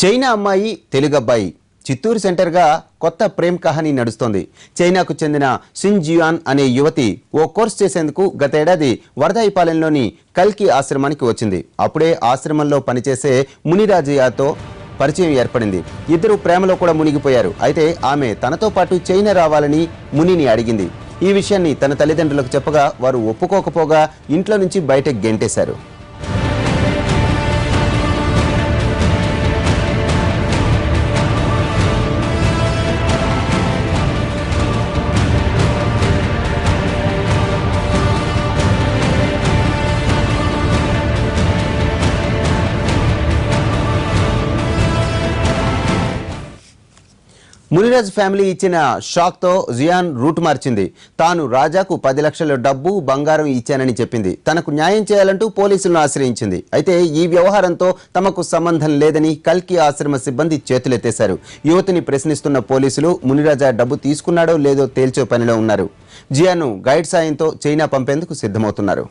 China అమ్మాయి తెలుగు అబ్బాయి చిత్తూరు సెంటర్గా కొత్త ప్రేమ్ కహానీ నడుస్తోంది. చైనాకు చెందిన సిన్ జియాన్ అనే యువతి ఓ కోర్స్ చేసేందుకు గత ఏడాది వరదాయిపాలెంలోని కల్కి ఆశ్రమానికి వచ్చింది. అప్పుడే ఆశ్రమంలో పనిచేసే మునిరాజయ్యతో పరిచయం ఏర్పడింది. ఇద్దరు ప్రేమలో కూడా మునిగిపోయారు. అయితే ఆమె తనతో పాటు చైనా రావాలని మునిని అడిగింది. ఈ విషయాన్ని తన తల్లిదండ్రులకు చెప్పగా వారు ఒప్పుకోకపోగా ఇంట్లో నుంచి బయటకు గెంటేశారు. మునిరాజ్ ఫ్యామిలీ ఇచ్చిన షాక్తో జియాన్ రూట్ మార్చింది. తాను రాజాకు 10 లక్షల డబ్బు బంగారం ఇచ్చానని చెప్పింది. తనకు న్యాయం చేయాలంటూ పోలీసులను ఆశ్రయించింది. అయితే ఈ వ్యవహారంతో తమకు సంబంధం లేదని కల్కి ఆశ్రమ సిబ్బంది చేతులెత్తేశారు. యువతిని ప్రశ్నిస్తున్న పోలీసులు మునిరాజా డబ్బు తీసుకున్నాడో లేదో తేల్చే పనిలో ఉన్నారు. జియాన్ను గైడ్ సాయంతో చైనా పంపేందుకు సిద్ధమవుతున్నారు.